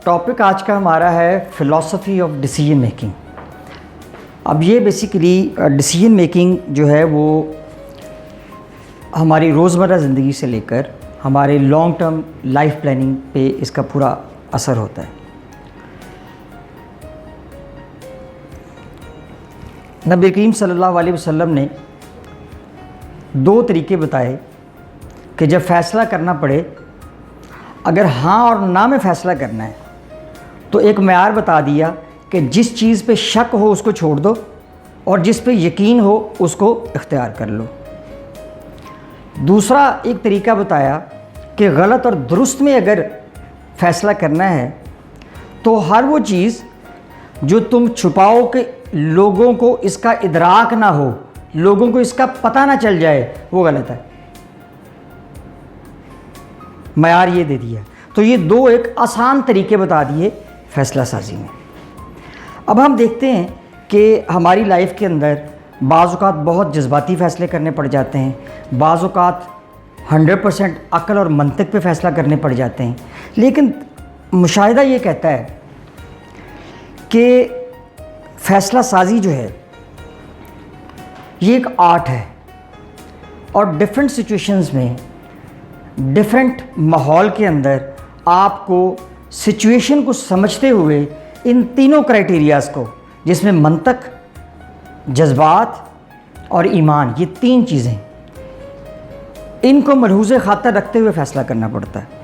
Topic आज का हमारा है फ़िलॉसफी ऑफ डिसीजन मेकिंग। अब ये बेसिकली डिसीजन मेकिंग जो है वो हमारी रोज़मर्रा ज़िंदगी से लेकर हमारे लॉन्ग टर्म लाइफ प्लानिंग पे इसका पूरा असर होता है। नबी करीम सल्लल्लाहु अलैहि वसल्लम ने दो तरीके बताए कि जब फ़ैसला करना पड़े, अगर हाँ और ना में फ़ैसला करना है तो एक मेयार बता दिया कि जिस चीज़ पे शक हो उसको छोड़ दो और जिस पे यकीन हो उसको इख्तियार कर लो। दूसरा एक तरीका बताया कि गलत और दुरुस्त में अगर फ़ैसला करना है तो हर वो चीज़ जो तुम छुपाओ कि लोगों को इसका इदराक ना हो, लोगों को इसका पता ना चल जाए, वो गलत है। मयार ये दे दिया। तो ये दो एक आसान तरीके बता दिए फ़ैसला साजी में। अब हम देखते हैं कि हमारी लाइफ के अंदर बाज़ औक़ात बहुत जज्बाती फ़ैसले करने पड़ जाते हैं, बाज़ औक़ात 100% अक्ल और मंतिक पे फ़ैसला करने पड़ जाते हैं। लेकिन मुशाहिदा ये कहता है कि फ़ैसला साजी जो है ये एक आर्ट है और डिफरेंट सिचुएशंस में, डिफरेंट माहौल के अंदर आपको सिचुएशन को समझते हुए इन तीनों क्राइटेरियाज़ को, जिसमें मंतक, जज्बात और ईमान, ये तीन चीज़ें, इनको मलहूज़े खातर रखते हुए फ़ैसला करना पड़ता है।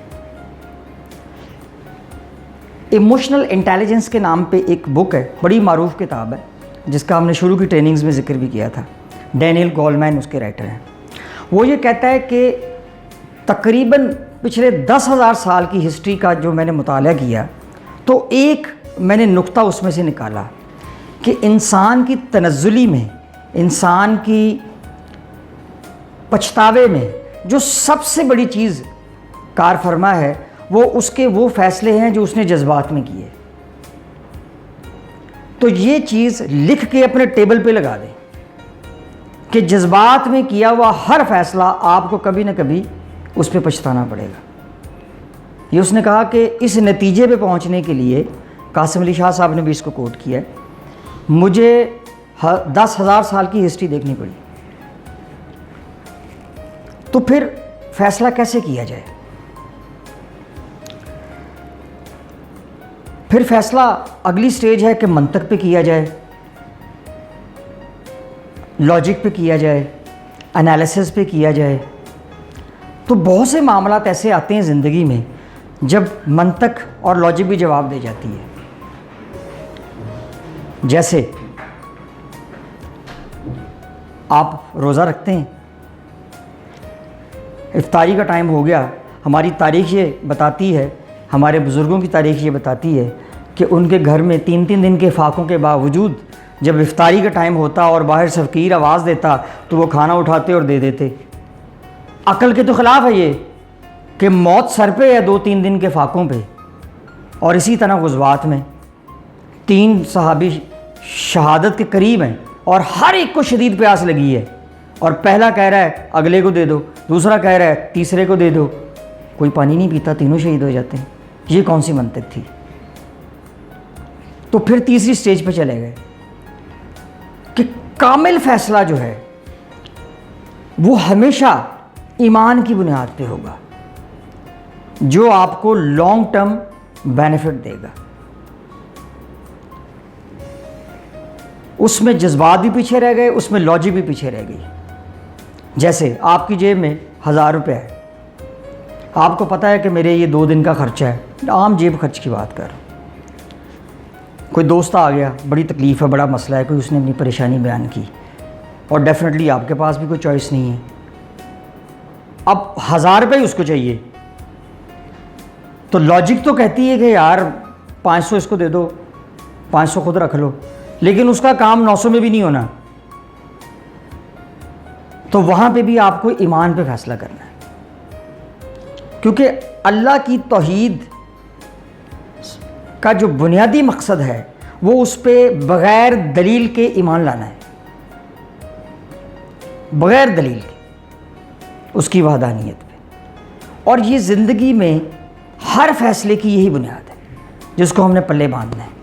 इमोशनल इंटेलिजेंस के नाम पे एक बुक है, बड़ी मारूफ किताब है, जिसका हमने शुरू की ट्रेनिंग्स में ज़िक्र भी किया था। डैनियल गोलमैन उसके राइटर हैं। वो ये कहता है कि तकरीबन पिछले 10,000 साल की हिस्ट्री का जो मैंने मुताला किया तो एक मैंने नुक्ता उसमें से निकाला कि इंसान की तनज़्ज़ुली में, इंसान की पछतावे में जो सबसे बड़ी चीज़ कार फरमा है वो उसके वो फ़ैसले हैं जो उसने जज्बात में किए। तो ये चीज़ लिख के अपने टेबल पे लगा दें कि जज्बात में किया हुआ हर फ़ैसला आपको कभी ना कभी उस पर पछताना पड़ेगा। ये उसने कहा कि इस नतीजे पे पहुंचने के लिए, कासिम अली शाह साहब ने भी इसको कोट किया है, मुझे 10,000 साल की हिस्ट्री देखनी पड़ी। तो फिर फ़ैसला कैसे किया जाए? फिर फ़ैसला अगली स्टेज है कि मंतक पे किया जाए, लॉजिक पे किया जाए, एनालिसिस पे किया जाए। तो बहुत से मामलात ऐसे आते हैं ज़िंदगी में जब मंतक और लॉजिक भी जवाब दे जाती है। जैसे आप रोज़ा रखते हैं, इफ्तारी का टाइम हो गया, हमारी तारीख़ ये बताती है, हमारे बुज़ुर्गों की तारीख़ ये बताती है कि उनके घर में 3-3 दिन के फाकों के बावजूद जब इफ्तारी का टाइम होता और बाहर से फ़कीर आवाज़ देता तो वो खाना उठाते और दे देते। अकल के तो ख़िलाफ़ है ये कि मौत सर पे है 2-3 दिन के फाकों पे। और इसी तरह गुज़वात में 3 सहाबी शहादत के करीब हैं और हर एक को शदीद प्यास लगी है और पहला कह रहा है अगले को दे दो, दूसरा कह रहा है तीसरे को दे दो, कोई पानी नहीं पीता, तीनों शहीद हो जाते हैं। ये कौन सी मंतिक थी? तो फिर तीसरी स्टेज पे चले गए कि कामिल फ़ैसला जो है वो हमेशा ईमान की बुनियाद पे होगा, जो आपको लॉन्ग टर्म बेनिफिट देगा। उसमें जज्बात भी पीछे रह गए, उसमें लॉजिक भी पीछे रह गई। जैसे आपकी जेब में 1000 रुपये है, आपको पता है कि मेरे ये 2 दिन का खर्चा है, आम जेब खर्च की बात कर। कोई दोस्त आ गया, बड़ी तकलीफ़ है, बड़ा मसला है, कोई उसने अपनी परेशानी बयान की और डेफिनेटली आपके पास भी कोई चॉइस नहीं है। अब 1000 रुपये उसको चाहिए तो लॉजिक तो कहती है कि यार 500 इसको दे दो, 500 खुद रख लो, लेकिन उसका काम 900 में भी नहीं होना। तो वहाँ पे भी आपको ईमान पे फ़ैसला करना है, क्योंकि अल्लाह की तौहीद का जो बुनियादी मकसद है वो उस पर बग़ैर दलील के ईमान लाना है, बग़ैर दलील के उसकी वहदानियत पे। और ये ज़िंदगी में हर फैसले की यही बुनियाद है। जिसको हमने पल्ले बांधना है।